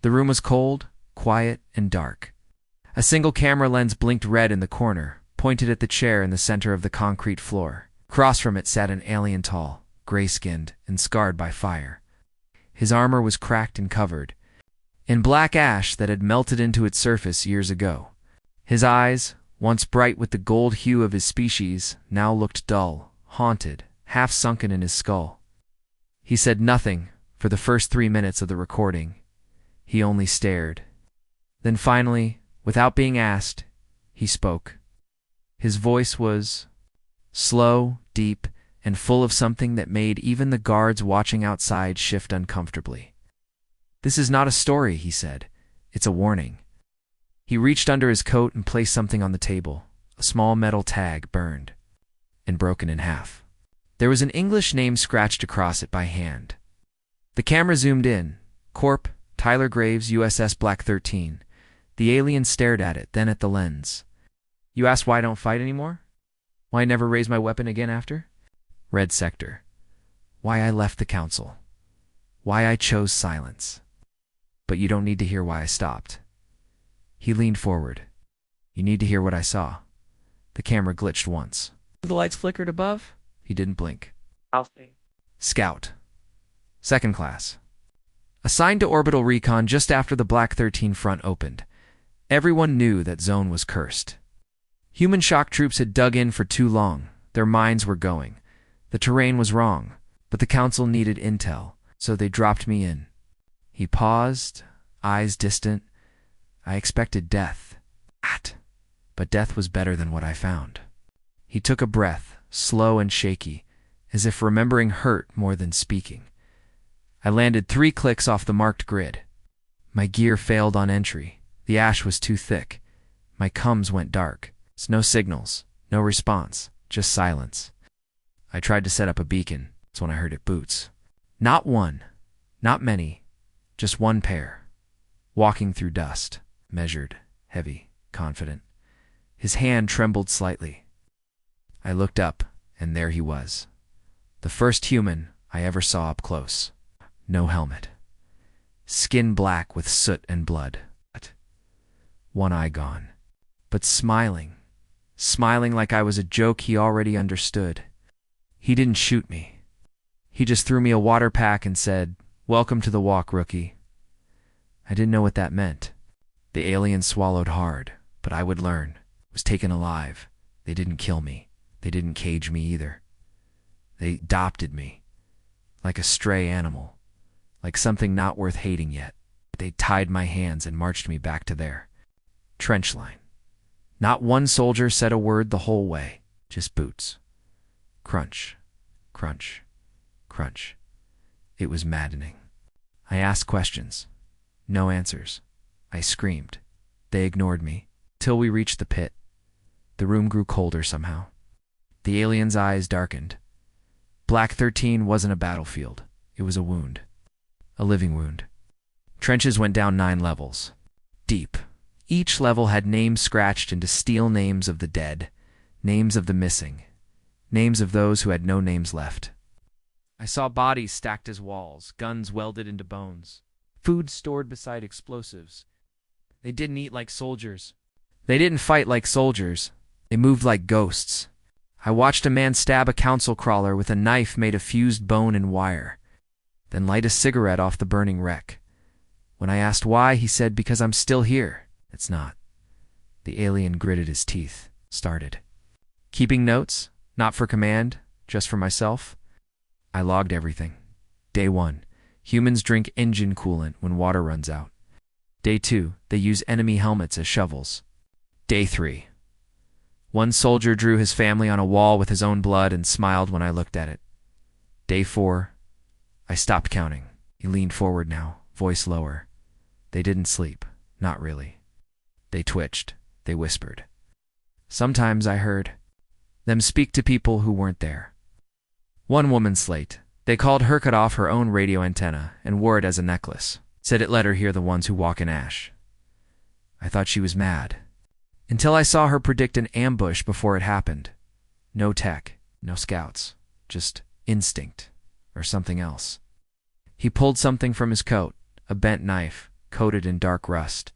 The room was cold, quiet, and dark. A single camera lens blinked red in the corner, pointed at the chair in the center of the concrete floor. Across from it sat an alien tall, gray-skinned, and scarred by fire. His armor was cracked and covered in black ash that had melted into its surface years ago. His eyes, once bright with the gold hue of his species, now looked dull, haunted, half sunken in his skull. He said nothing for the first 3 minutes of the recording. He only stared. Then finally, without being asked, he spoke. His voice was slow, deep, and full of something that made even the guards watching outside shift uncomfortably. "This is not a story," he said. "It's a warning." He reached under his coat and placed something on the table, a small metal tag burned and broken in half. There was an English name scratched across it by hand. The camera zoomed in. Corp, Tyler Graves, USS Black 13. The alien stared at it, then at the lens. "You asked why I don't fight anymore? Why I never raise my weapon again after?" Red sector. "Why I left the council. Why I chose silence. But you don't need to hear why I stopped." He leaned forward. "You need to hear what I saw." The camera glitched once. The lights flickered above. He didn't blink. Alfie. Scout. Second class. Assigned to orbital recon just after the Black 13 front opened. Everyone knew that zone was cursed. Human shock troops had dug in for too long. Their minds were going. The terrain was wrong, but the council needed intel, so they dropped me in. He paused, eyes distant. I expected death. But death was better than what I found. He took a breath, slow and shaky, as if remembering hurt more than speaking. I landed 3 clicks off the marked grid. My gear failed on entry. The ash was too thick. My comms went dark. No signals, no response, just silence. I tried to set up a beacon. That's when I heard it boots. Not one, not many, just one pair. Walking through dust, measured, heavy, confident. His hand trembled slightly. I looked up, and there he was. The first human I ever saw up close. No helmet. Skin black with soot and blood. One eye gone. But smiling like I was a joke he already understood. He didn't shoot me. He just threw me a water pack and said, "Welcome to the walk, rookie." I didn't know what that meant. The alien swallowed hard, but I would learn. Was taken alive. They didn't kill me. They didn't cage me either. They adopted me. Like a stray animal. Like something not worth hating yet. They tied my hands and marched me back to their trench line. Not one soldier said a word the whole way. Just boots. Crunch. Crunch. Crunch. It was maddening. I asked questions. No answers. I screamed. They ignored me. Till we reached the pit. The room grew colder somehow. The alien's eyes darkened. Black 13 wasn't a battlefield. It was a wound. A living wound. Trenches went down 9 levels. Deep. Each level had names scratched into steel, names of the dead, names of the missing, names of those who had no names left. I saw bodies stacked as walls, guns welded into bones, food stored beside explosives. They didn't eat like soldiers. They didn't fight like soldiers. They moved like ghosts. I watched a man stab a council crawler with a knife made of fused bone and wire, then light a cigarette off the burning wreck. When I asked why, he said, "Because I'm still here." It's not. The alien gritted his teeth, started. Keeping notes, not for command, just for myself. I logged everything. Day 1, humans drink engine coolant when water runs out. Day 2, they use enemy helmets as shovels. Day 3, one soldier drew his family on a wall with his own blood and smiled when I looked at it. Day 4, I stopped counting. He leaned forward now, voice lower. They didn't sleep, not really. They twitched, they whispered. Sometimes I heard them speak to people who weren't there. One woman slate. They called her cut off her own radio antenna and wore it as a necklace. Said it let her hear the ones who walk in ash. I thought she was mad. Until I saw her predict an ambush before it happened. No tech, no scouts, just instinct or something else. He pulled something from his coat, a bent knife, coated in dark rust.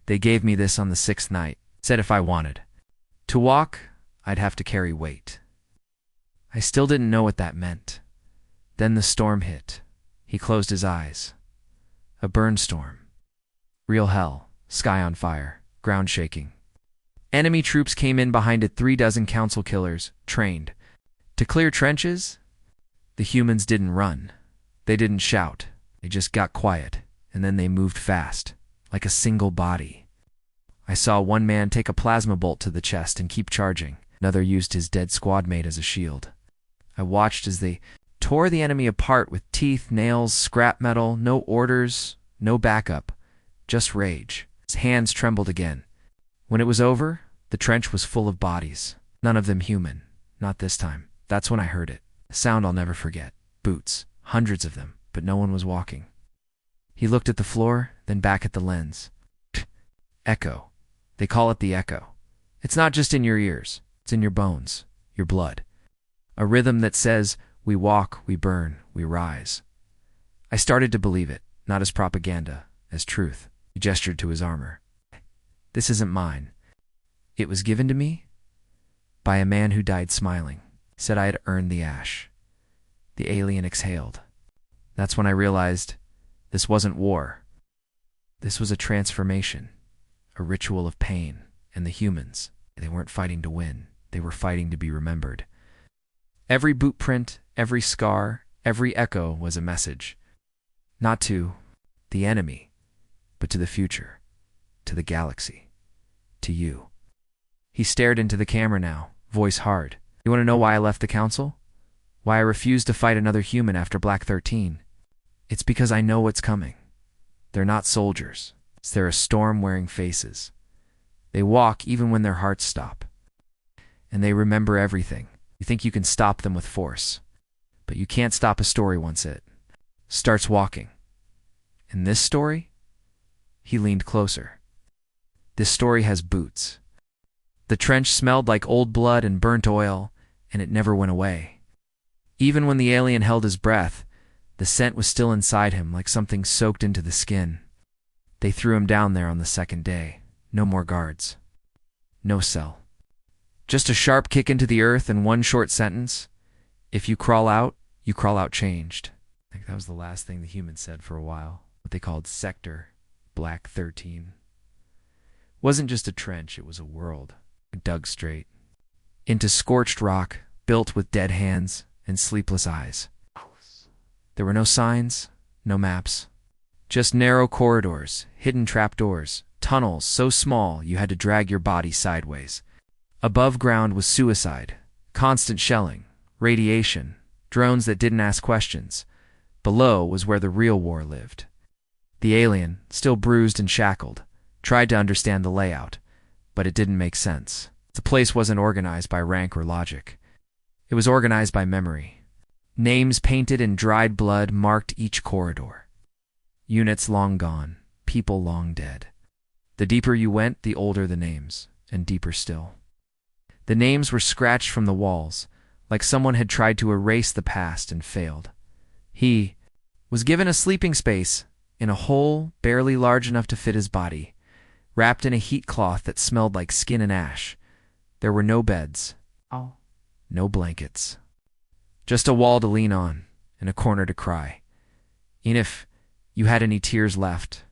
They gave me this on the 6th night, said if I wanted to walk, I'd have to carry weight. I still didn't know what that meant. Then the storm hit. He closed his eyes. A burn storm. Real hell, sky on fire, ground shaking. Enemy troops came in behind it, 36 council killers, trained. To clear trenches? The humans didn't run. They didn't shout. They just got quiet, and then they moved fast, like a single body. I saw one man take a plasma bolt to the chest and keep charging. Another used his dead squad mate as a shield. I watched as they tore the enemy apart with teeth, nails, scrap metal, no orders, no backup, just rage. His hands trembled again. When it was over, the trench was full of bodies. None of them human. Not this time. That's when I heard it. A sound I'll never forget. Boots. Hundreds of them, but no one was walking. He looked at the floor, then back at the lens. Echo. They call it the echo. It's not just in your ears. It's in your bones, your blood. A rhythm that says, we walk, we burn, we rise. I started to believe it, not as propaganda, as truth. He gestured to his armor. This isn't mine. It was given to me by a man who died smiling. He said I had earned the ash. The alien exhaled. That's when I realized this wasn't war. This was a transformation, a ritual of pain, and the humans, they weren't fighting to win. They were fighting to be remembered. Every boot print, every scar, every echo was a message. Not to the enemy, but to the future, to the galaxy, to you. He stared into the camera now, voice hard. You want to know why I left the council? Why I refused to fight another human after Black 13? It's because I know what's coming. They're not soldiers. They're a storm wearing faces. They walk even when their hearts stop. And they remember everything. You think you can stop them with force. But you can't stop a story once it starts walking. In this story, he leaned closer. This story has boots. The trench smelled like old blood and burnt oil, and it never went away. Even when the alien held his breath, the scent was still inside him like something soaked into the skin. They threw him down there on the 2nd day. No more guards. No cell. Just a sharp kick into the earth and one short sentence. If you crawl out changed. I think that was the last thing the humans said for a while. What they called Sector Black 13. Wasn't just a trench, it was a world. Dug straight into scorched rock, built with dead hands and sleepless eyes. There were no signs, no maps. Just narrow corridors, hidden trapdoors, tunnels so small you had to drag your body sideways. Above ground was suicide, constant shelling, radiation, drones that didn't ask questions. Below was where the real war lived. The alien, still bruised and shackled, tried to understand the layout, but it didn't make sense. The place wasn't organized by rank or logic. It was organized by memory. Names painted in dried blood marked each corridor. Units long gone, people long dead. The deeper you went, the older the names, and deeper still. The names were scratched from the walls, like someone had tried to erase the past and failed. He was given a sleeping space in a hole barely large enough to fit his body, wrapped in a heat cloth that smelled like skin and ash. There were no beds, no blankets, just a wall to lean on and a corner to cry, even if you had any tears left.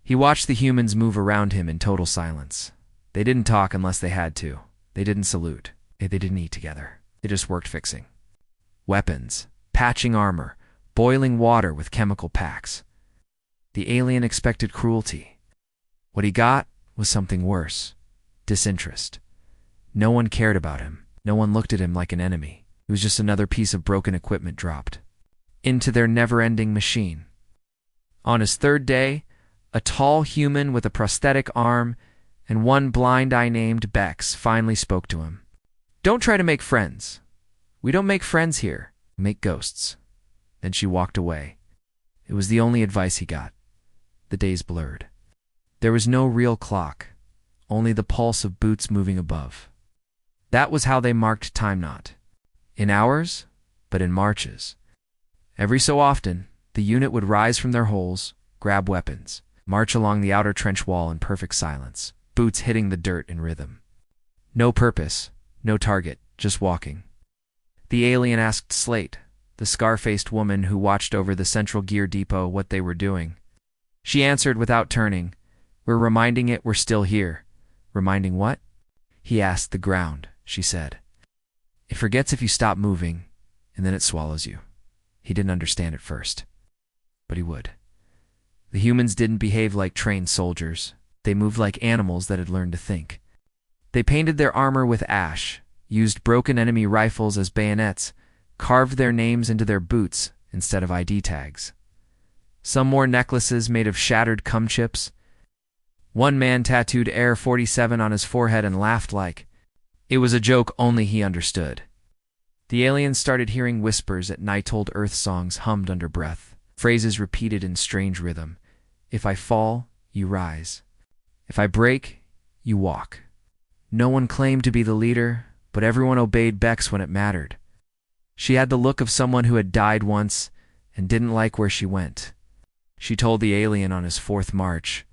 He watched the humans move around him in total silence. They didn't talk unless they had to. They didn't salute. They didn't eat together. They just worked fixing weapons, patching armor, boiling water with chemical packs. The alien expected cruelty. What he got was something worse. Disinterest. No one cared about him. No one looked at him like an enemy. He was just another piece of broken equipment dropped into their never-ending machine. On his 3rd day, a tall human with a prosthetic arm and one blind eye named Bex finally spoke to him. Don't try to make friends. We don't make friends here. We make ghosts. Then she walked away. It was the only advice he got. The days blurred. There was no real clock, only the pulse of boots moving above. That was how they marked time, not in hours, but in marches. Every so often, the unit would rise from their holes, grab weapons, march along the outer trench wall in perfect silence, boots hitting the dirt in rhythm. No purpose, no target, just walking. The alien asked Slate, the scar-faced woman who watched over the central gear depot, what they were doing. She answered without turning, "We're reminding it we're still here." "Reminding what?" He asked. "The ground," she said. "It forgets if you stop moving, and then it swallows you." He didn't understand at first, but he would. The humans didn't behave like trained soldiers. They moved like animals that had learned to think. They painted their armor with ash, used broken enemy rifles as bayonets, carved their names into their boots instead of ID tags. Some wore necklaces made of shattered cum chips. One man tattooed Air 47 on his forehead and laughed like it was a joke only he understood. The aliens started hearing whispers at night-old Earth songs hummed under breath, phrases repeated in strange rhythm. "If I fall, you rise. If I break, you walk." No one claimed to be the leader, but everyone obeyed Bex when it mattered. She had the look of someone who had died once and didn't like where she went. She told the alien on his fourth march,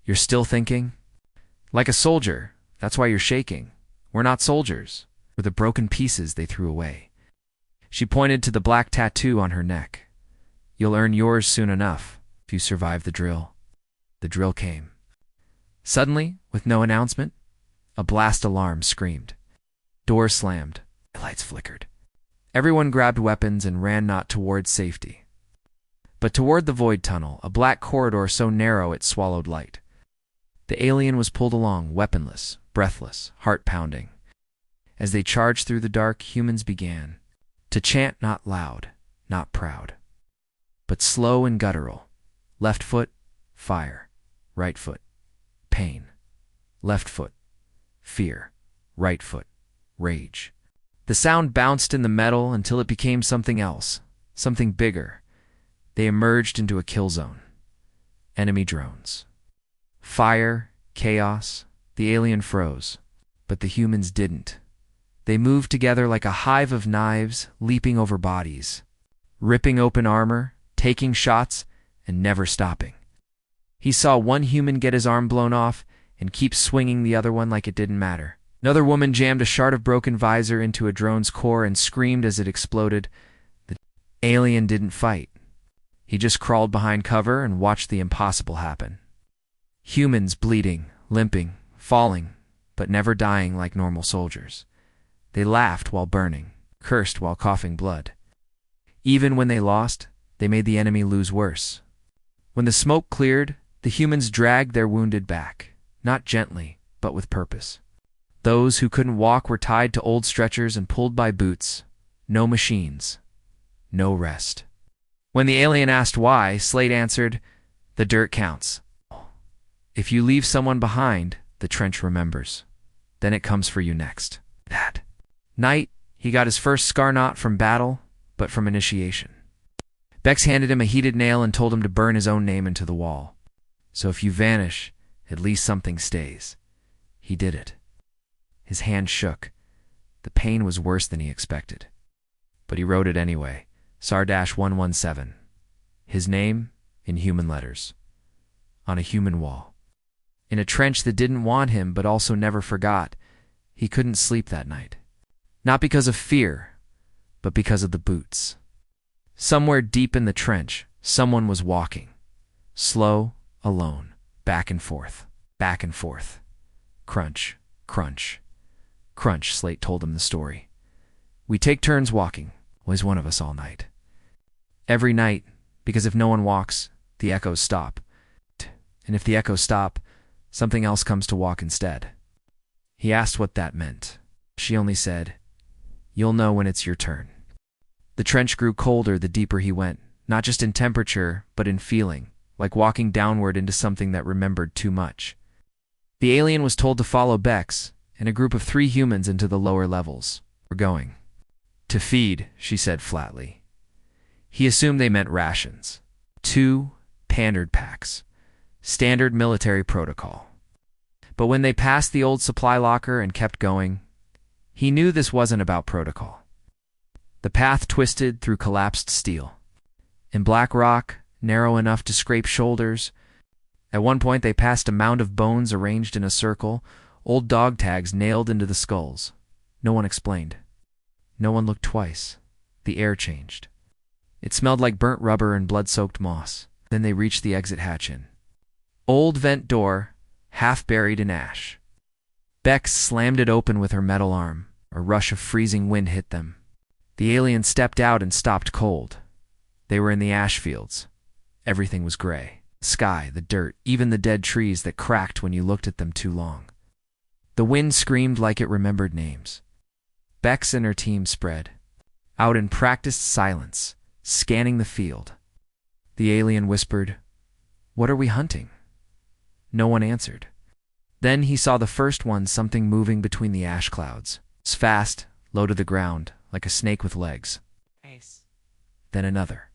"You're still thinking? Like a soldier, that's why you're shaking. We're not soldiers. We're the broken pieces they threw away." She pointed to the black tattoo on her neck. "You'll earn yours soon enough if you survive the drill." The drill came. Suddenly, with no announcement, a blast alarm screamed. Doors slammed. Lights flickered. Everyone grabbed weapons and ran not toward safety, but toward the void tunnel, a black corridor so narrow it swallowed light. The alien was pulled along, weaponless, breathless, heart-pounding. As they charged through the dark, humans began to chant, not loud, not proud, but slow and guttural. Left foot, fire. Right foot, pain. Left foot, fear. Right foot, rage. The sound bounced in the metal until it became something else, something bigger. They emerged into a kill zone. Enemy drones. Fire, chaos. The alien froze, but the humans didn't. They moved together like a hive of knives, leaping over bodies, ripping open armor, taking shots, and never stopping. He saw one human get his arm blown off and keep swinging the other one like it didn't matter. Another woman jammed a shard of broken visor into a drone's core and screamed as it exploded. The alien didn't fight. He just crawled behind cover and watched the impossible happen. Humans bleeding, limping, falling, but never dying like normal soldiers. They laughed while burning, cursed while coughing blood. Even when they lost, they made the enemy lose worse. When the smoke cleared, the humans dragged their wounded back, not gently, but with purpose. Those who couldn't walk were tied to old stretchers and pulled by boots. No machines. No rest. When the alien asked why, Slate answered, "The dirt counts. If you leave someone behind, the trench remembers. Then it comes for you next." That night, he got his first scar not from battle, but from initiation. Bex handed him a heated nail and told him to burn his own name into the wall. So if you vanish, at least something stays. He did it. His hand shook. The pain was worse than he expected. But he wrote it anyway. Sar-117. His name in human letters. On a human wall. In a trench that didn't want him but also never forgot. He couldn't sleep that night. Not because of fear, but because of the boots. Somewhere deep in the trench, someone was walking. Slow, alone, back and forth, back and forth. Crunch, crunch, crunch, Slate told him the story. "We take turns walking, always one of us all night. Every night, because if no one walks, the echoes stop. And if the echoes stop, something else comes to walk instead." He asked what that meant. She only said, "You'll know when it's your turn." The trench grew colder the deeper he went, not just in temperature, but in feeling, like walking downward into something that remembered too much. The alien was told to follow Bex and a group of 3 humans into the lower levels. "We're going to feed," she said flatly. He assumed they meant rations. 2 pandered packs. Standard military protocol. But when they passed the old supply locker and kept going, he knew this wasn't about protocol. The path twisted through collapsed steel. In black rock, narrow enough to scrape shoulders. At one point they passed a mound of bones arranged in a circle, old dog tags nailed into the skulls. No one explained. No one looked twice. The air changed. It smelled like burnt rubber and blood-soaked moss. Then they reached the exit hatch-in. Old vent door, half buried in ash. Bex slammed it open with her metal arm. A rush of freezing wind hit them. The alien stepped out and stopped cold. They were in the ash fields. Everything was gray. The sky, the dirt, even the dead trees that cracked when you looked at them too long. The wind screamed like it remembered names. Bex and her team spread out in practiced silence, scanning the field. The alien whispered, "What are we hunting?" No one answered. Then he saw the first one, something moving between the ash clouds. It was fast, low to the ground, like a snake with legs. Nice. Then another.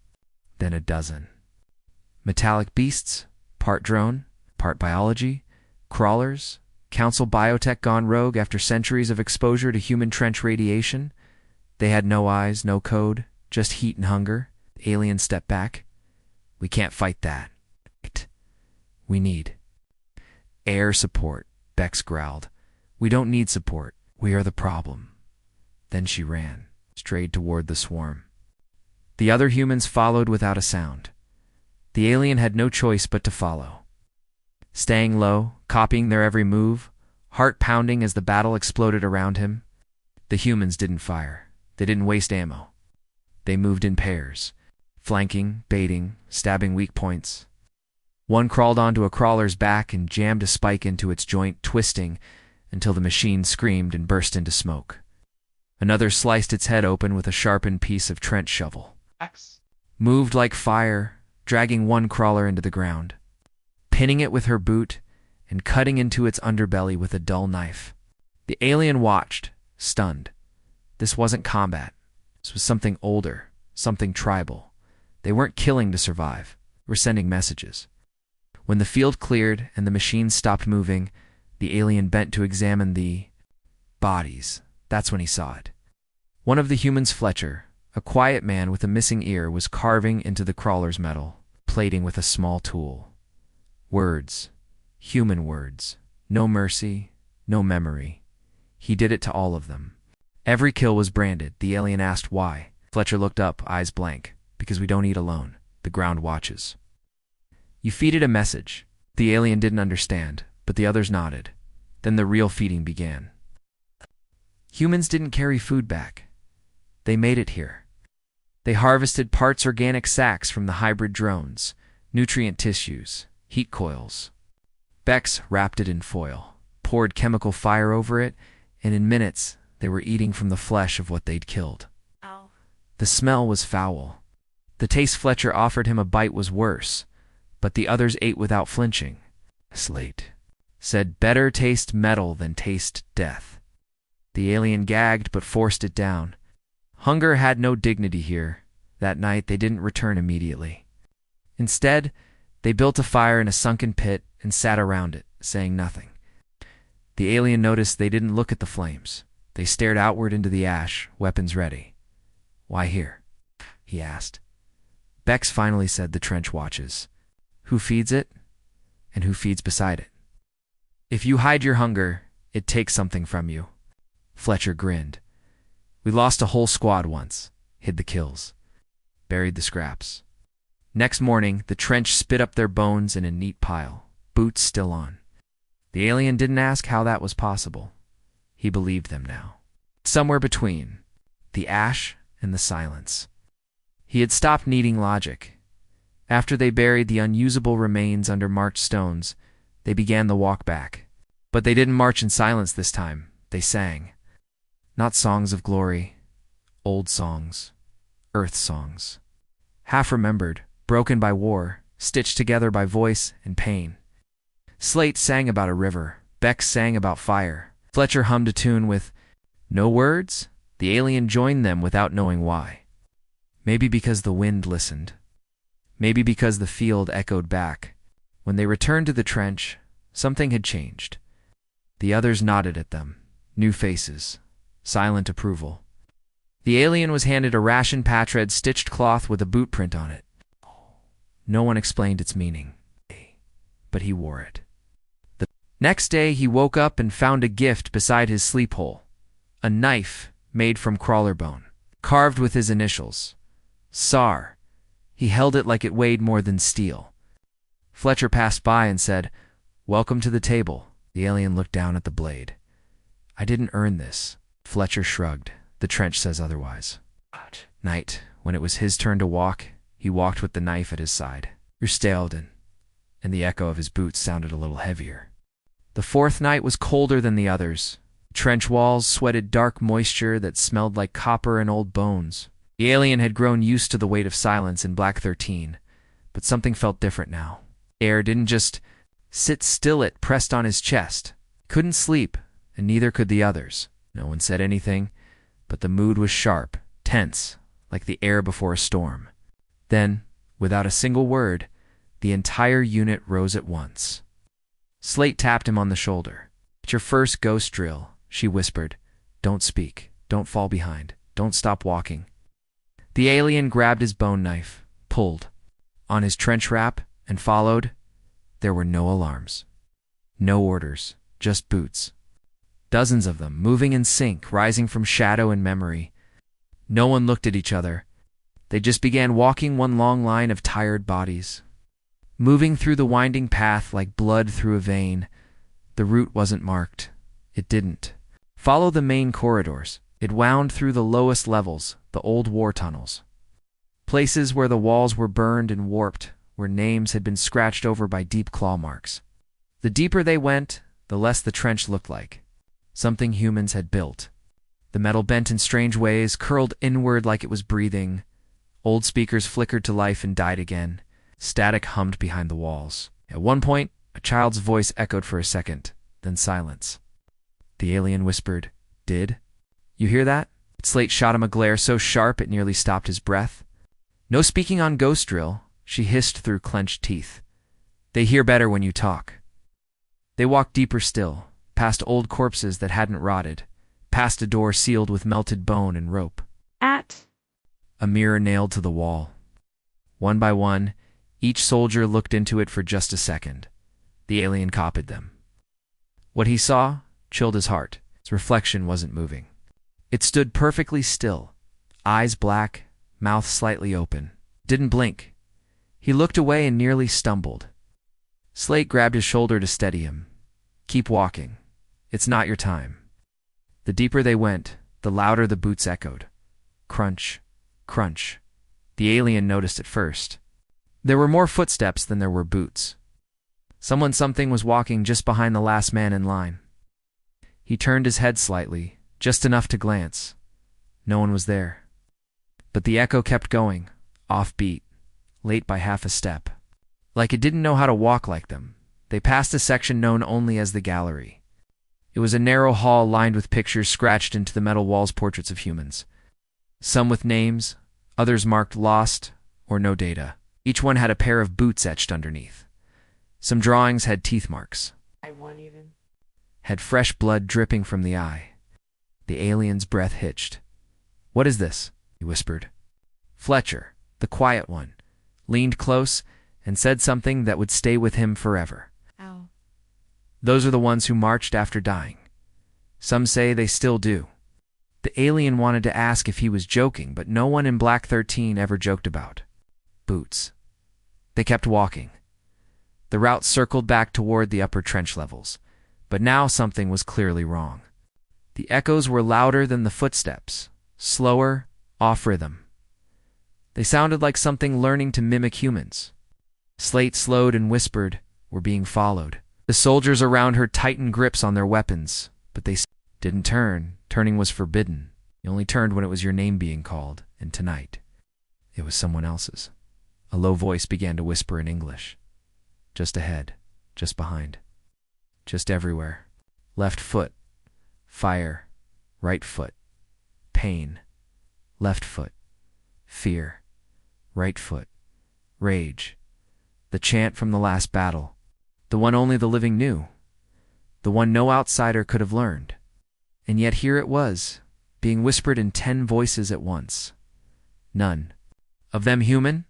Then a dozen. Metallic beasts, part drone, part biology, crawlers, council biotech gone rogue after centuries of exposure to human trench radiation. They had no eyes, no code, just heat and hunger. The alien stepped back. "We can't fight that. We need air support," Bex growled. "We don't need support. We are the problem." Then she ran, straight toward the swarm. The other humans followed without a sound. The alien had no choice but to follow. Staying low, copying their every move, heart pounding as the battle exploded around him. The humans didn't fire. They didn't waste ammo. They moved in pairs, flanking, baiting, stabbing weak points. One crawled onto a crawler's back and jammed a spike into its joint, twisting until the machine screamed and burst into smoke. Another sliced its head open with a sharpened piece of trench shovel. X. Moved like fire, dragging one crawler into the ground, pinning it with her boot and cutting into its underbelly with a dull knife. The alien watched, stunned. This wasn't combat. This was something older, something tribal. They weren't killing to survive. They were sending messages. When the field cleared and the machine stopped moving, the alien bent to examine the bodies. That's when he saw it. One of the humans, Fletcher, a quiet man with a missing ear, was carving into the crawler's metal, plating with a small tool. Words. Human words. No mercy, no memory. He did it to all of them. Every kill was branded. The alien asked why. Fletcher looked up, eyes blank. "Because we don't eat alone. The ground watches." You feed it a message. The alien didn't understand, but the others nodded. Then the real feeding began. Humans didn't carry food back. They made it here. They harvested parts organic sacs from the hybrid drones, nutrient tissues, heat coils. Bex wrapped it in foil, poured chemical fire over it, and in minutes they were eating from the flesh of what they'd killed. Ow. The smell was foul. The taste Fletcher offered him a bite was worse, but the others ate without flinching. Slate said, "Better taste metal than taste death." The alien gagged but forced it down. Hunger had no dignity here. That night they didn't return immediately. Instead, they built a fire in a sunken pit and sat around it, saying nothing. The alien noticed they didn't look at the flames. They stared outward into the ash, weapons ready. "Why here?" he asked. Bex finally said, "The trench watches. Who feeds it? And who feeds beside it? If you hide your hunger, it takes something from you." Fletcher grinned. "We lost a whole squad once. Hid the kills. Buried the scraps. Next morning, the trench spit up their bones in a neat pile, boots still on. The alien didn't ask how that was possible. He believed them now. Somewhere between the ash and the silence. He had stopped needing logic. After they buried the unusable remains under marked stones, they began the walk back. But they didn't march in silence this time. They sang. Not songs of glory, old songs, earth songs. Half-remembered, broken by war, stitched together by voice and pain. Slate sang about a river. Bex sang about fire. Fletcher hummed a tune with no words. The alien joined them without knowing why. Maybe because the wind listened. Maybe because the field echoed back. When they returned to the trench, something had changed. The others nodded at them. New faces. Silent approval. The alien was handed a ration patchred stitched cloth with a boot print on it. No one explained its meaning, but he wore it. The next day he woke up and found a gift beside his sleep hole. A knife made from crawler bone, carved with his initials. SAR. He held it like it weighed more than steel. Fletcher passed by and said, "Welcome to the table." The alien looked down at the blade. "I didn't earn this." Fletcher shrugged. "The trench says otherwise." Night, when it was his turn to walk, he walked with the knife at his side. "You're Stalden," and the echo of his boots sounded a little heavier. The fourth night was colder than the others. Trench walls sweated dark moisture that smelled like copper and old bones. The alien had grown used to the weight of silence in Black 13, but something felt different now. Air didn't just sit still, it pressed on his chest. He couldn't sleep, and neither could the others. No one said anything, but the mood was sharp, tense, like the air before a storm. Then, without a single word, the entire unit rose at once. Slate tapped him on the shoulder. "It's your first ghost drill," she whispered. "Don't speak. Don't fall behind. Don't stop walking." The alien grabbed his bone knife, pulled on his trench wrap, and followed. There were no alarms. No orders, just boots. Dozens of them, moving in sync, rising from shadow and memory. No one looked at each other. They just began walking, one long line of tired bodies. Moving through the winding path like blood through a vein. The route wasn't marked. It didn't follow the main corridors. It wound through the lowest levels, the old war tunnels. Places where the walls were burned and warped, where names had been scratched over by deep claw marks. The deeper they went, the less the trench looked like something humans had built. The metal bent in strange ways, curled inward like it was breathing. Old speakers flickered to life and died again. Static hummed behind the walls. At one point, a child's voice echoed for a second, then silence. The alien whispered, "Did you hear that?" Slate shot him a glare so sharp it nearly stopped his breath. "No speaking on ghost drill," she hissed through clenched teeth. "They hear better when you talk." They walked deeper still, past old corpses that hadn't rotted, past a door sealed with melted bone and rope. A mirror nailed to the wall. One by one, each soldier looked into it for just a second. The alien copied them. What he saw chilled his heart. Its reflection wasn't moving. It stood perfectly still, eyes black, mouth slightly open. Didn't blink. He looked away and nearly stumbled. Slate grabbed his shoulder to steady him. "Keep walking. It's not your time." The deeper they went, the louder the boots echoed. Crunch, crunch. The alien noticed it first. There were more footsteps than there were boots. Something was walking just behind the last man in line. He turned his head slightly, just enough to glance. No one was there. But the echo kept going, offbeat, late by half a step. Like it didn't know how to walk like them. They passed a section known only as the gallery. It was a narrow hall lined with pictures scratched into the metal walls, portraits of humans. Some with names, others marked lost or no data. Each one had a pair of boots etched underneath. Some drawings had teeth marks. Had fresh blood dripping from the eye. The alien's breath hitched. "What is this?" he whispered. Fletcher, the quiet one, leaned close and said something that would stay with him forever. "Ow." "Those are the ones who marched after dying. Some say they still do." The alien wanted to ask if he was joking, but no one in Black 13 ever joked about boots. They kept walking. The route circled back toward the upper trench levels, but now something was clearly wrong. The echoes were louder than the footsteps, slower, off rhythm. They sounded like something learning to mimic humans. Slate slowed and whispered, "We're being followed." The soldiers around her tightened grips on their weapons, but they didn't turn. Turning was forbidden. You only turned when it was your name being called, and tonight, it was someone else's. A low voice began to whisper in English. Just ahead, just behind, just everywhere. Left foot, fire, right foot, pain, left foot, fear, right foot, rage. The chant from the last battle, the one only the living knew, the one no outsider could have learned. And yet here it was, being whispered in 10 voices at once. None of them human.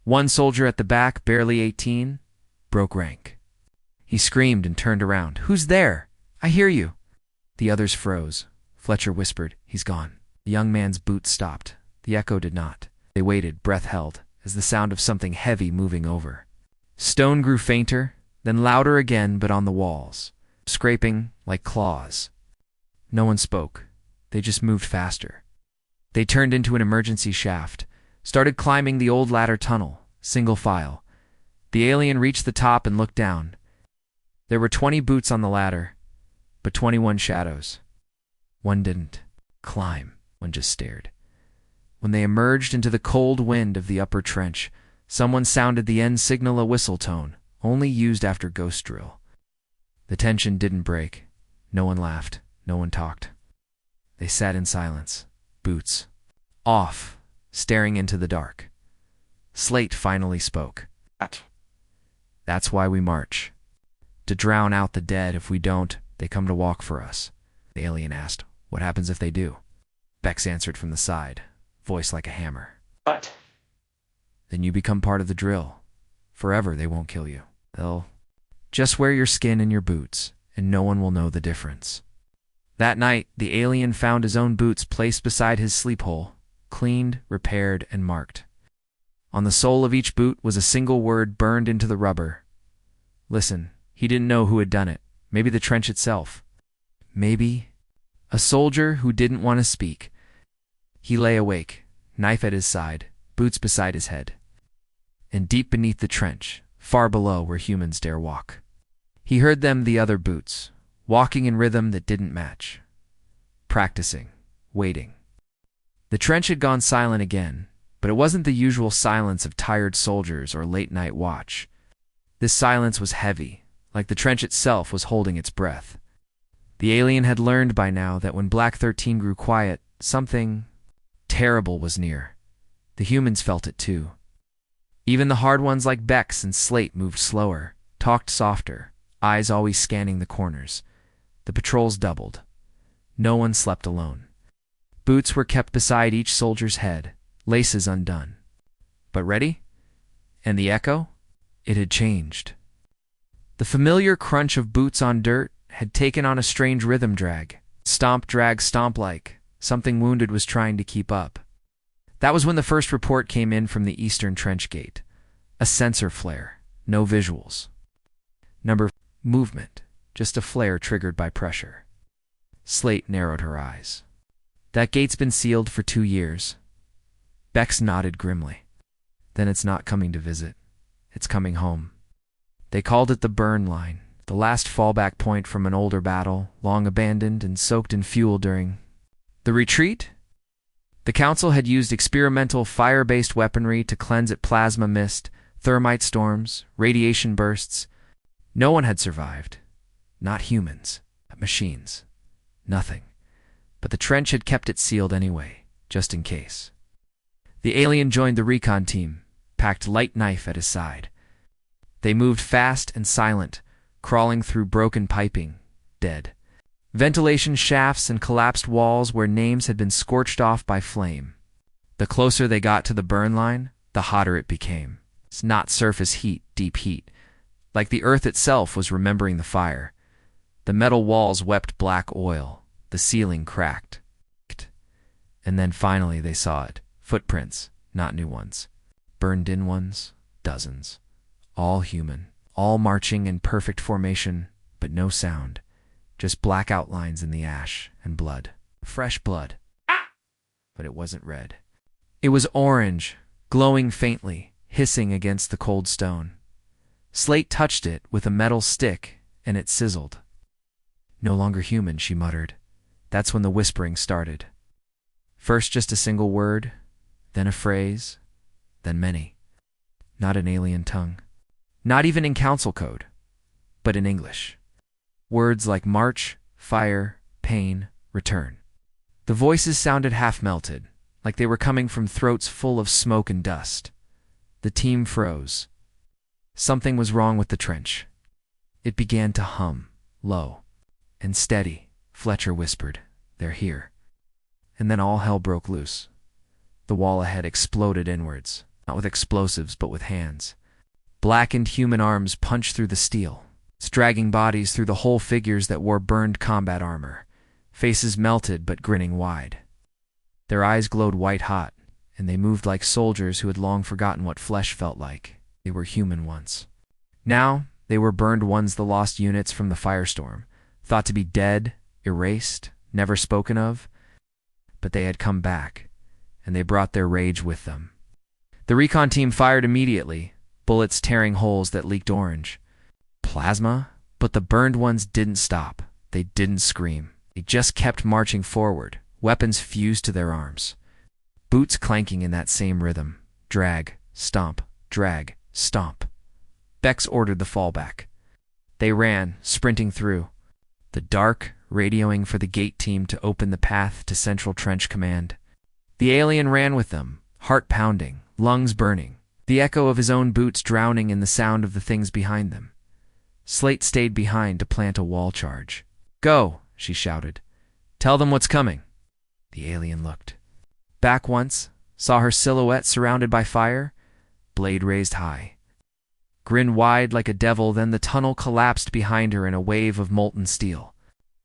One soldier at the back, barely 18, broke rank. He screamed and turned around. "Who's there? I hear you." The others froze. Fletcher whispered, "He's gone." The young man's boots stopped. The echo did not. They waited, breath held, as the sound of something heavy moving over. Stone grew fainter, then louder again, but on the walls, scraping like claws. No one spoke. They just moved faster. They turned into an emergency shaft, started climbing the old ladder tunnel, single file. The alien reached the top and looked down. There were 20 boots on the ladder, but 21 shadows. One didn't climb, one just stared. When they emerged into the cold wind of the upper trench, someone sounded the end signal, a whistle tone, only used after ghost drill. The tension didn't break. No one laughed. No one talked. They sat in silence, boots off, staring into the dark. Slate finally spoke. "That's why we march. To drown out the dead. If we don't, they come to walk for us." The alien asked, "What happens if they do?" Bex answered from the side, voice like a hammer. "What?" "Then you become part of the drill. Forever they won't kill you. They'll just wear your skin and your boots, and no one will know the difference." That night, the alien found his own boots placed beside his sleep hole, cleaned, repaired, and marked. On the sole of each boot was a single word burned into the rubber. Listen, he didn't know who had done it. Maybe the trench itself. Maybe a soldier who didn't want to speak. He lay awake, knife at his side, boots beside his head. And deep beneath the trench, far below where humans dare walk, he heard them, the other boots, walking in rhythm that didn't match. Practicing, waiting. The trench had gone silent again, but it wasn't the usual silence of tired soldiers or late-night watch. This silence was heavy, like the trench itself was holding its breath. The alien had learned by now that when Black 13 grew quiet, something terrible was near. The humans felt it too. Even the hard ones like Bex and Slate moved slower, talked softer, eyes always scanning the corners. The patrols doubled. No one slept alone. Boots were kept beside each soldier's head, laces undone. But ready? And the echo? It had changed. The familiar crunch of boots on dirt had taken on a strange rhythm drag. Stomp, drag, stomp like something wounded was trying to keep up. That was when the first report came in from the eastern trench gate. A sensor flare, no visuals. Movement, just a flare triggered by pressure. Slate narrowed her eyes. That gate's been sealed for 2 years. Bex nodded grimly. Then it's not coming to visit. It's coming home. They called it the burn line, the last fallback point from an older battle, long abandoned and soaked in fuel during the retreat. The Council had used experimental fire-based weaponry to cleanse it: plasma mist, thermite storms, radiation bursts. No one had survived. Not humans, but machines. Nothing. But the trench had kept it sealed anyway, just in case. The alien joined the recon team, packed light knife at his side. They moved fast and silent, crawling through broken piping, dead. Ventilation shafts and collapsed walls where names had been scorched off by flame. The closer they got to the burn line, the hotter it became. It's not surface heat, deep heat. Like the earth itself was remembering the fire. The metal walls wept black oil. The ceiling cracked. And then finally they saw it. Footprints, not new ones. Burned-in ones, dozens. All human, all marching in perfect formation, but no sound. Just black outlines in the ash and blood. Fresh blood. But it wasn't red. It was orange, glowing faintly, hissing against the cold stone. Slate touched it with a metal stick, and it sizzled. "No longer human," she muttered. That's when the whispering started. First just a single word, then a phrase, then many. Not in alien tongue. Not even in council code, but in English. Words like march, fire, pain, return. The voices sounded half-melted, like they were coming from throats full of smoke and dust. The team froze. Something was wrong with the trench. It began to hum, low and steady. Fletcher whispered, "They're here." And then all hell broke loose. The wall ahead exploded inwards. not with explosives, but with hands. Blackened human arms punched through the steel, dragging bodies through the whole figures that wore burned combat armor, faces melted but grinning wide. Their eyes glowed white-hot, and they moved like soldiers who had long forgotten what flesh felt like. They were human once. Now, they were burned ones, the lost units from the firestorm, thought to be dead, erased, never spoken of. But they had come back, and they brought their rage with them. The recon team fired immediately, bullets tearing holes that leaked orange. Plasma? But the burned ones didn't stop. They didn't scream. They just kept marching forward, weapons fused to their arms. Boots clanking in that same rhythm. Drag, stomp, drag, stomp. Bex ordered the fallback. They ran, sprinting through. The dark, radioing for the gate team to open the path to Central Trench Command. The alien ran with them, heart pounding, lungs burning, the echo of his own boots drowning in the sound of the things behind them. Slate stayed behind to plant a wall charge. "Go," she shouted. "Tell them what's coming." The alien looked. Back once, saw her silhouette surrounded by fire, blade raised high. Grinned wide like a devil, then the tunnel collapsed behind her in a wave of molten steel.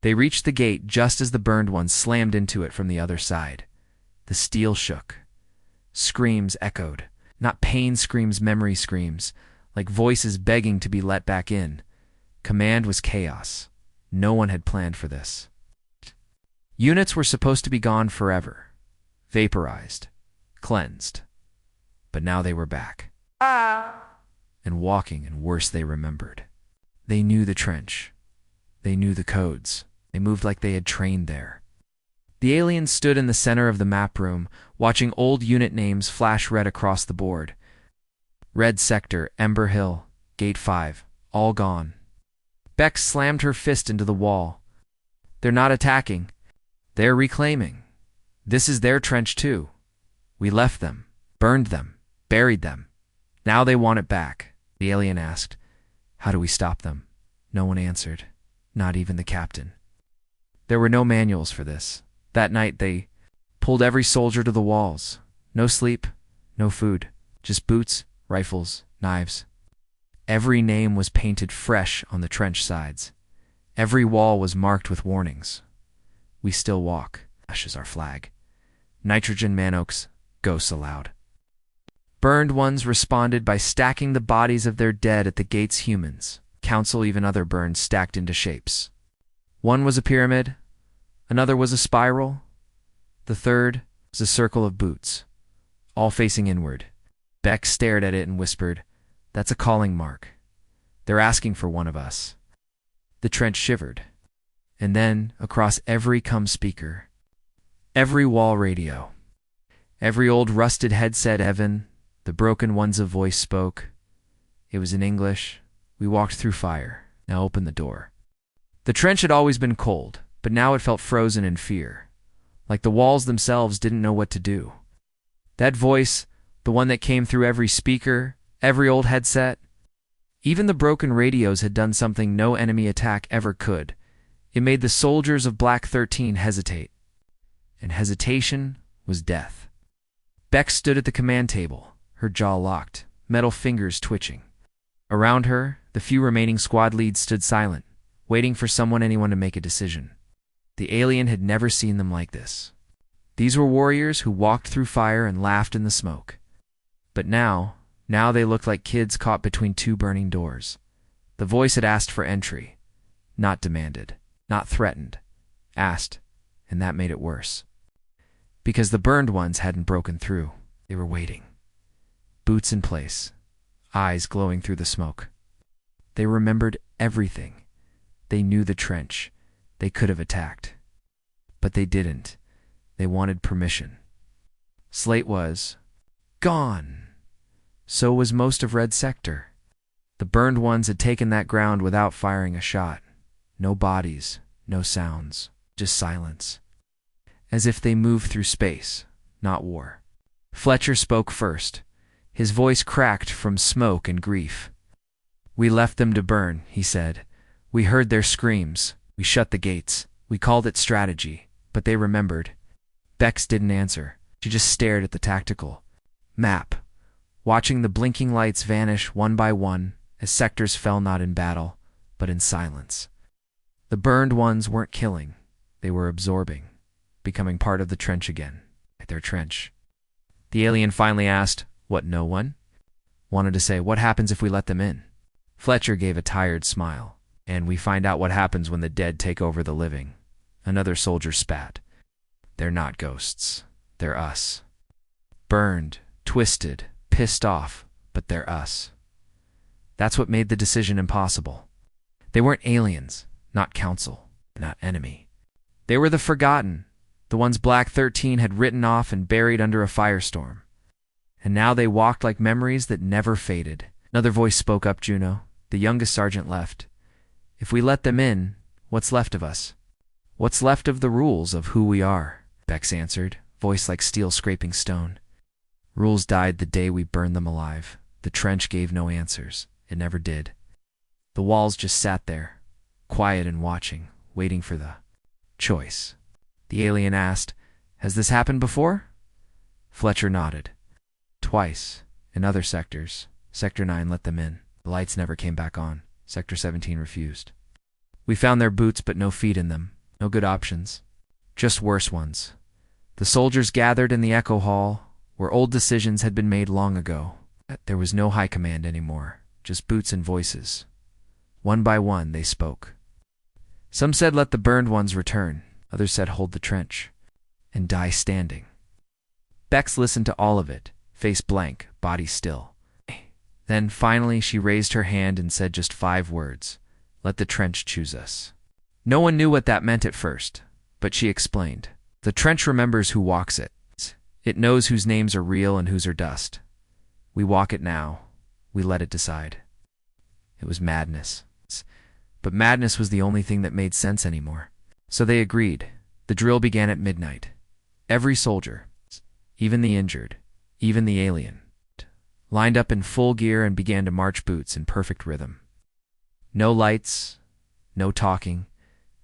They reached the gate just as the burned ones slammed into it from the other side. The steel shook. Screams echoed, not pain screams, memory screams, like voices begging to be let back in. Command was chaos. No one had planned for this. Units were supposed to be gone forever, vaporized, cleansed. But now they were back. And walking, and worse, they remembered. They knew the trench. They knew the codes. They moved like they had trained there. The aliens stood in the center of the map room, watching old unit names flash red across the board. Red Sector, Ember Hill, Gate 5, all gone. Bex slammed her fist into the wall. They're not attacking. They're reclaiming. This is their trench too. We left them, burned them, buried them. Now they want it back. The alien asked, "How do we stop them?" No one answered, not even the captain. There were no manuals for this. That night they pulled every soldier to the walls. No sleep, no food, just boots, rifles, knives. Every name was painted fresh on the trench sides. Every wall was marked with warnings. "We still walk. Ash is our flag. Nitrogen manokes, ghosts allowed." Burned ones responded by stacking the bodies of their dead at the gate's humans. Council, even other burns stacked into shapes. One was a pyramid, another was a spiral, the third was a circle of boots, all facing inward. Beck stared at it and whispered, "That's a calling mark. They're asking for one of us." The trench shivered. And then, across every speaker, every wall radio, every old rusted headset, Evan, the broken ones of voice spoke. It was in English. "We walked through fire. Now open the door." The trench had always been cold, but now it felt frozen in fear, like the walls themselves didn't know what to do. That voice, the one that came through every speaker, every old headset, even the broken radios, had done something no enemy attack ever could. It made the soldiers of Black 13 hesitate. And hesitation was death. Beck stood at the command table, her jaw locked, metal fingers twitching. Around her, the few remaining squad leads stood silent, waiting for anyone to make a decision. The alien had never seen them like this. These were warriors who walked through fire and laughed in the smoke. But now they looked like kids caught between two burning doors. The voice had asked for entry, not demanded, not threatened, asked, and that made it worse. Because the burned ones hadn't broken through. They were waiting. Boots in place, eyes glowing through the smoke. They remembered everything. They knew the trench. They could have attacked. But they didn't. They wanted permission. Slate was gone. So was most of Red Sector. The burned ones had taken that ground without firing a shot. No bodies, no sounds, just silence. As if they moved through space, not war. Fletcher spoke first. His voice cracked from smoke and grief. "We left them to burn," he said. "We heard their screams. We shut the gates. We called it strategy. But they remembered." Bex didn't answer. She just stared at the tactical map. watching the blinking lights vanish one by one as sectors fell not in battle, but in silence. The burned ones weren't killing. They were absorbing, becoming part of the trench again, their trench. The alien finally asked, "What, no one?" Wanted to say, "What happens if we let them in?" Fletcher gave a tired smile. "And we find out what happens when the dead take over the living." Another soldier spat. "They're not ghosts. They're us. Burned, twisted, pissed off, but they're us." That's what made the decision impossible. They weren't aliens, not council, not enemy. They were the forgotten, the ones Black 13 had written off and buried under a firestorm. And now they walked like memories that never faded. Another voice spoke up, Juno. The youngest sergeant left. "If we let them in, what's left of us? What's left of the rules of who we are?" Bex answered, voice like steel scraping stone. "Rules died the day we burned them alive." The trench gave no answers. It never did. The walls just sat there, quiet and watching, waiting for the choice. The alien asked, "Has this happened before?" Fletcher nodded. "Twice, in other sectors. Sector 9 let them in. The lights never came back on. Sector 17 refused. We found their boots but no feet in them. No good options. Just worse ones. The soldiers gathered in the Echo Hall, where old decisions had been made long ago. There was no high command anymore, just boots and voices. One by one they spoke. Some said let the burned ones return. Others said hold the trench and die standing. Bex listened to all of it, face blank, body still. Then finally she raised her hand and said just 5 words. "Let the trench choose us." No one knew what that meant at first, but she explained. "The trench remembers who walks it. It knows whose names are real and whose are dust. We walk it now. We let it decide." It was madness. But madness was the only thing that made sense anymore. So they agreed. The drill began at midnight. Every soldier, even the injured, even the alien, lined up in full gear and began to march boots in perfect rhythm. No lights, no talking,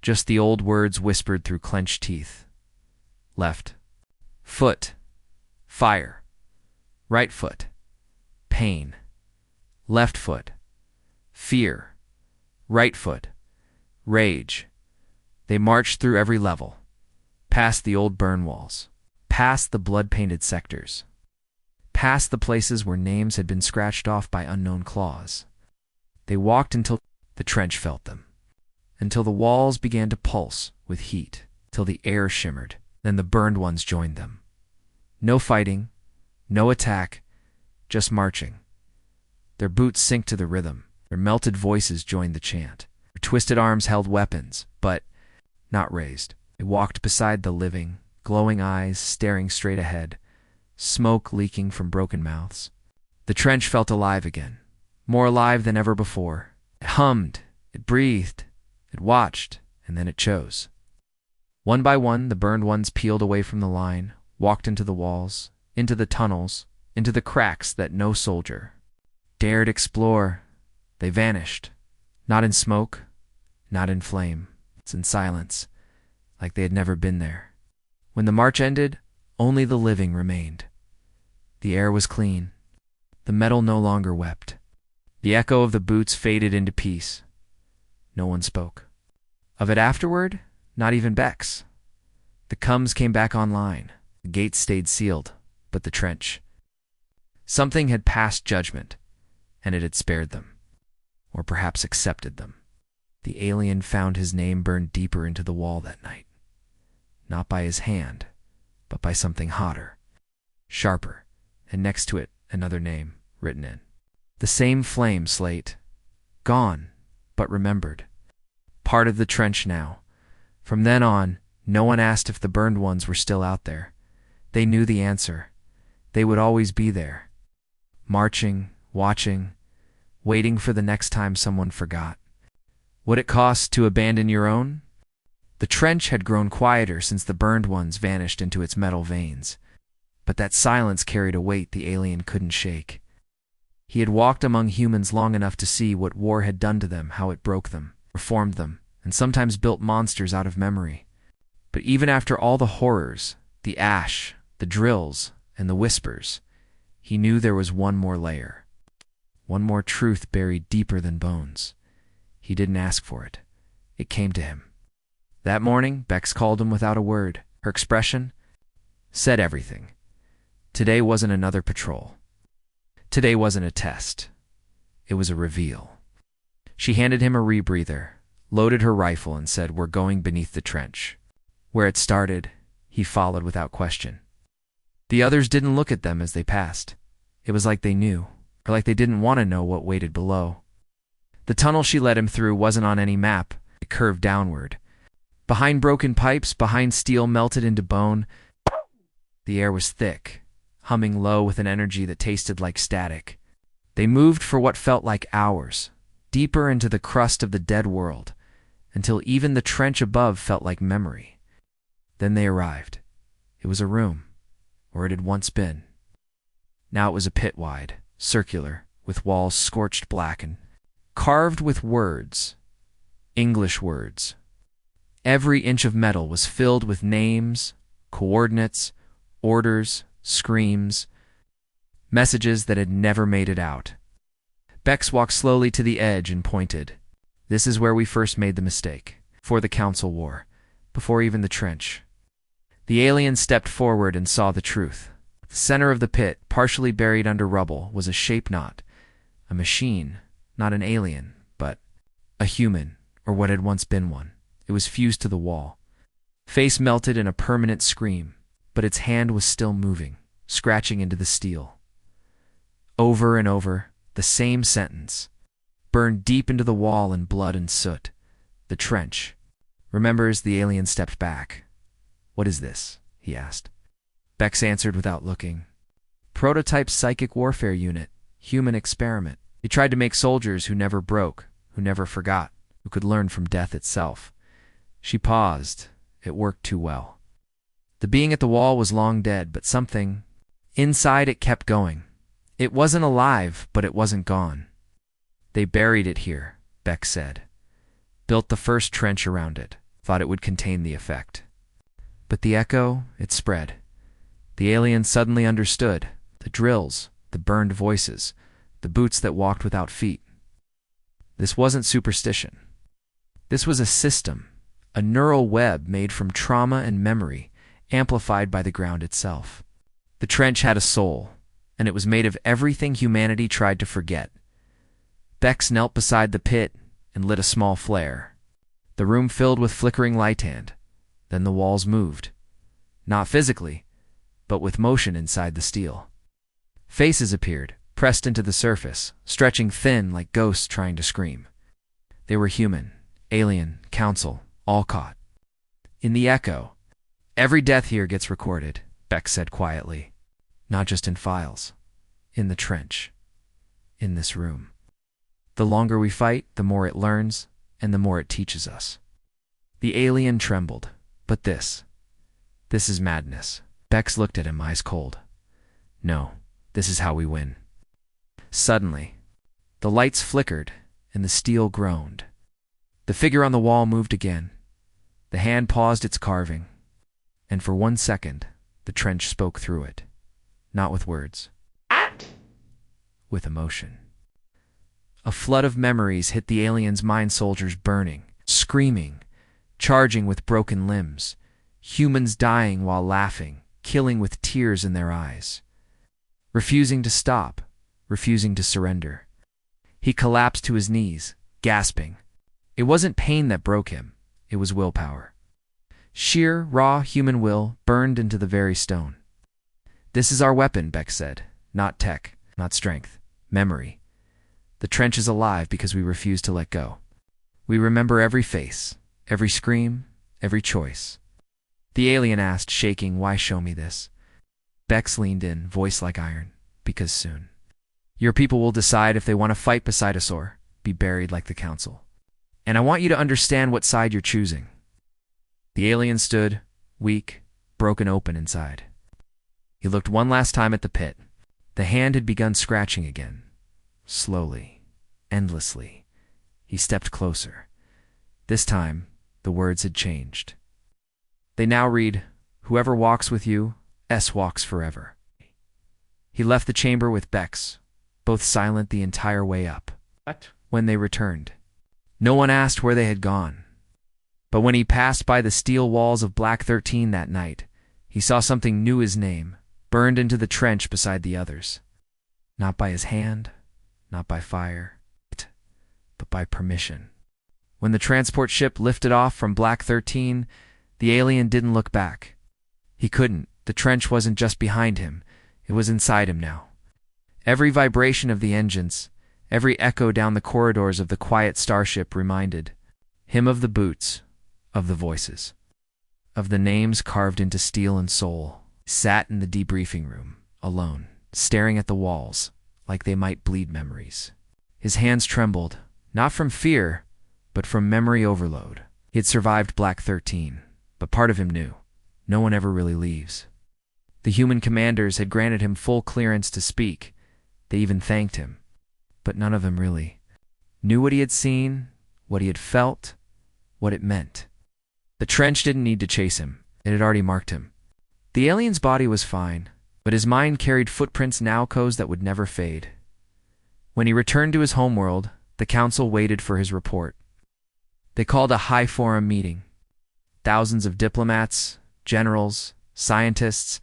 just the old words whispered through clenched teeth. Left foot, fire. Right foot, pain. Left foot, fear. Right foot, rage. They marched through every level, past the old burn walls, past the blood-painted sectors, past the places where names had been scratched off by unknown claws. They walked until the trench felt them, until the walls began to pulse with heat, till the air shimmered. Then the burned ones joined them. No fighting, no attack, just marching. Their boots synced to the rhythm. Their melted voices joined the chant. Their twisted arms held weapons, but not raised. They walked beside the living, glowing eyes staring straight ahead, smoke leaking from broken mouths. The trench felt alive again, more alive than ever before. It hummed, it breathed, it watched, and then it chose. One by one, the burned ones peeled away from the line, walked into the walls, into the tunnels, into the cracks that no soldier dared explore. They vanished, not in smoke, not in flame. It's in silence, like they had never been there. When the march ended, only the living remained. The air was clean. The metal no longer wept. The echo of the boots faded into peace. No one spoke. Of it afterward, not even Bex. The cums came back online. The gates stayed sealed, but the trench. Something had passed judgment, and it had spared them, or perhaps accepted them. The alien found his name burned deeper into the wall that night. Not by his hand, but by something hotter, sharper, and next to it another name written in. The same flame slate, gone, but remembered. Part of the trench now. From then on, no one asked if the burned ones were still out there. They knew the answer. They would always be there. Marching, watching, waiting for the next time someone forgot. Would it cost to abandon your own? The trench had grown quieter since the burned ones vanished into its metal veins. But that silence carried a weight the alien couldn't shake. He had walked among humans long enough to see what war had done to them, how it broke them, reformed them, and sometimes built monsters out of memory. But even after all the horrors, the ash, the drills, and the whispers, He knew there was one more layer, one more truth buried deeper than bones. He didn't ask for it. It came to him. That morning, Bex called him without a word. Her expression said everything. Today wasn't another patrol. Today wasn't a test. It was a reveal. She handed him a rebreather, loaded her rifle, and said, "We're going beneath the trench." Where it started, he followed without question. The others didn't look at them as they passed. It was like they knew, or like they didn't want to know what waited below. The tunnel she led him through wasn't on any map. It curved downward. Behind broken pipes, behind steel melted into bone, the air was thick, humming low with an energy that tasted like static. They moved for what felt like hours, deeper into the crust of the dead world, until even the trench above felt like memory. Then they arrived. It was a room, or it had once been. Now it was a pit wide, circular, with walls scorched black and carved with words, English words. Every inch of metal was filled with names, coordinates, orders, screams, messages that had never made it out. Bex walked slowly to the edge and pointed. "This is where we first made the mistake, before the Council War, before even the trench." The alien stepped forward and saw the truth. The center of the pit, partially buried under rubble, was a shape knot. A machine, not an alien, but a human, or what had once been one. It was fused to the wall. Face melted in a permanent scream, but its hand was still moving, scratching into the steel. Over and over, the same sentence, burned deep into the wall in blood and soot. "The trench." Remembers, the alien stepped back. "What is this?" he asked. Bex answered without looking. "Prototype psychic warfare unit, human experiment. They tried to make soldiers who never broke, who never forgot, who could learn from death itself." She paused. It worked too well. The being at the wall was long dead, but something inside it kept going. It wasn't alive, but it wasn't gone. "They buried it here," Bex said. "Built the first trench around it, thought it would contain the effect. But the echo, it spread. The alien suddenly understood. The drills, the burned voices, the boots that walked without feet. This wasn't superstition. This was a system, a neural web made from trauma and memory, amplified by the ground itself. The trench had a soul, and it was made of everything humanity tried to forget. Bex knelt beside the pit and lit a small flare. The room filled with flickering light hand. Then the walls moved. Not physically, but with motion inside the steel. Faces appeared, pressed into the surface, stretching thin like ghosts trying to scream. They were human, alien, council, all caught. In the echo, "Every death here gets recorded," Bex said quietly. "Not just in files. In the trench. In this room. The longer we fight, the more it learns, and the more it teaches us." The alien trembled. "But this is madness." Bex looked at him, eyes cold. "No, this is how we win." Suddenly, the lights flickered and the steel groaned. The figure on the wall moved again. The hand paused its carving, and for 1 second, the trench spoke through it. Not with words. With emotion. A flood of memories hit the alien's mind soldiers, burning, screaming, charging with broken limbs, humans dying while laughing, killing with tears in their eyes. Refusing to stop, refusing to surrender. He collapsed to his knees, gasping. It wasn't pain that broke him, it was willpower. Sheer, raw human will burned into the very stone. "This is our weapon," Beck said. "Not tech, not strength, memory. The trench is alive because we refuse to let go. We remember every face, every scream, every choice." The alien asked, shaking, "Why show me this?" Bex leaned in, voice like iron. "Because soon. Your people will decide if they want to fight beside us or be buried like the council. And I want you to understand what side you're choosing." The alien stood, weak, broken open inside. He looked one last time at the pit. The hand had begun scratching again. Slowly, endlessly. He stepped closer. This time, the words had changed. They now read, "Whoever walks with you, S walks forever." He left the chamber with Bex, both silent the entire way up. When they returned, no one asked where they had gone. But when he passed by the steel walls of Black 13 that night, he saw something new his name, burned into the trench beside the others. Not by his hand, not by fire, but by permission. When the transport ship lifted off from Black 13, the alien didn't look back. He couldn't. The trench wasn't just behind him, it was inside him now. Every vibration of the engines, every echo down the corridors of the quiet starship reminded him of the boots, of the voices, of the names carved into steel and soul. He sat in the debriefing room, alone, staring at the walls, like they might bleed memories. His hands trembled, not from fear, but from memory overload. He had survived Black 13, but part of him knew, no one ever really leaves. The human commanders had granted him full clearance to speak. They even thanked him. But none of them really knew what he had seen, what he had felt, what it meant. The trench didn't need to chase him. It had already marked him. The alien's body was fine, but his mind carried footprints and alcoves that would never fade. When he returned to his homeworld, the council waited for his report. They called a high forum meeting. Thousands of diplomats, generals, scientists.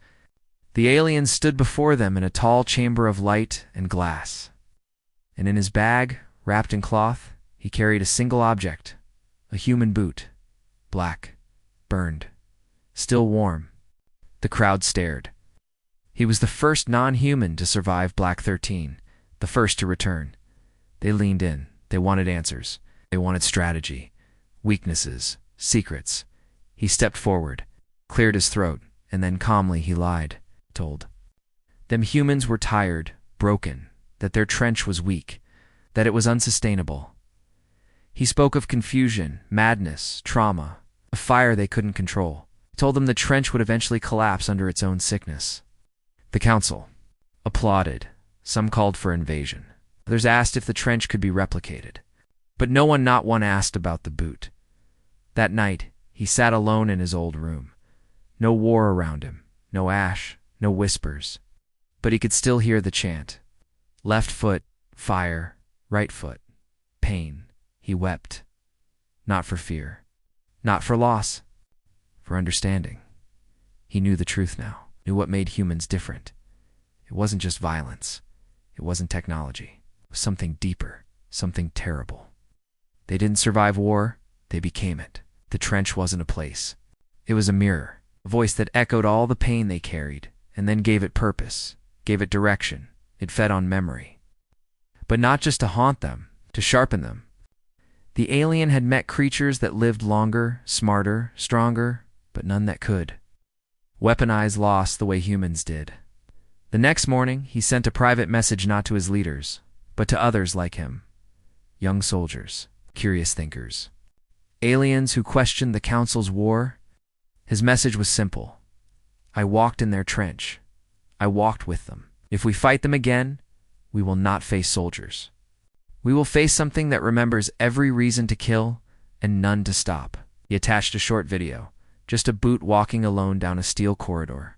The alien stood before them in a tall chamber of light and glass. And in his bag, wrapped in cloth, he carried a single object, a human boot, black, burned, still warm. The crowd stared. He was the first non-human to survive Black 13, the first to return. They leaned in. They wanted answers. They wanted strategy, weaknesses, secrets. He stepped forward, cleared his throat, and then calmly he lied, told them humans were tired, broken, that their trench was weak, that it was unsustainable. He spoke of confusion, madness, trauma, a fire they couldn't control. He told them the trench would eventually collapse under its own sickness. The council applauded. Some called for invasion. Others asked if the trench could be replicated. But no one, not one, asked about the boot. That night, he sat alone in his old room. No war around him, no ash, no whispers. But he could still hear the chant. Left foot, fire, right foot, pain. He wept. Not for fear. Not for loss. For understanding. He knew the truth now. Knew what made humans different. It wasn't just violence. It wasn't technology. It was something deeper. Something terrible. They didn't survive war. They became it. The trench wasn't a place. It was a mirror. A voice that echoed all the pain they carried, and then gave it purpose, gave it direction. It fed on memory. But not just to haunt them, to sharpen them. The alien had met creatures that lived longer, smarter, stronger, but none that could. Weaponized lost the way humans did. The next morning, he sent a private message not to his leaders, but to others like him. Young soldiers, curious thinkers. Aliens who questioned the council's war. His message was simple. I walked in their trench. I walked with them. If we fight them again, we will not face soldiers. We will face something that remembers every reason to kill and none to stop. He attached a short video, just a boot walking alone down a steel corridor.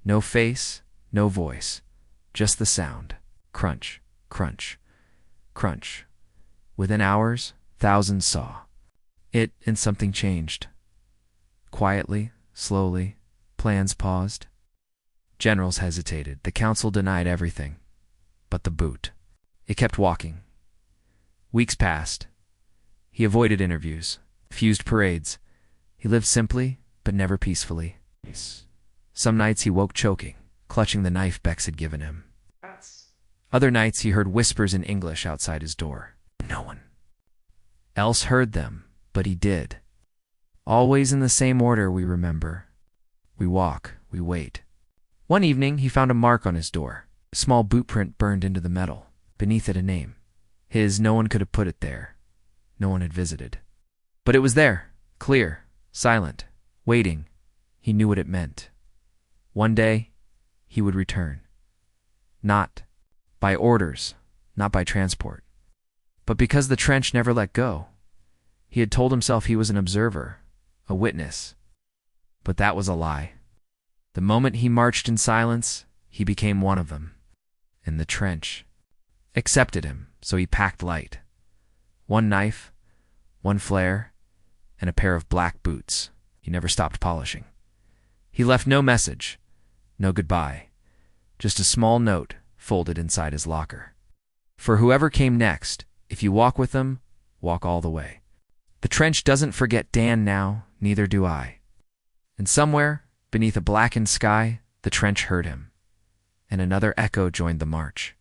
No face, no voice, just the sound. Crunch, crunch, crunch. Within hours, thousands saw it, and something changed. Quietly, slowly, plans paused. Generals hesitated. The council denied everything. But the boot. It kept walking. Weeks passed. He avoided interviews, refused parades. He lived simply, but never peacefully. Some nights he woke choking, clutching the knife Bex had given him. Other nights he heard whispers in English outside his door. No one else heard them, but he did. Always in the same order, we remember. We walk, we wait. One evening, he found a mark on his door. A small boot print burned into the metal. Beneath it, a name. His, no one could have put it there. No one had visited. But it was there, clear, silent, waiting. He knew what it meant. One day, he would return. Not by orders, not by transport. But because the trench never let go. He had told himself he was an observer, a witness. But that was a lie. The moment he marched in silence, he became one of them. And the trench accepted him, so he packed light. One knife, one flare, and a pair of black boots he never stopped polishing. He left no message, no goodbye, just a small note folded inside his locker. For whoever came next, if you walk with them, walk all the way. The trench doesn't forget Dan now, neither do I. And somewhere, beneath a blackened sky, the trench heard him, and another echo joined the march.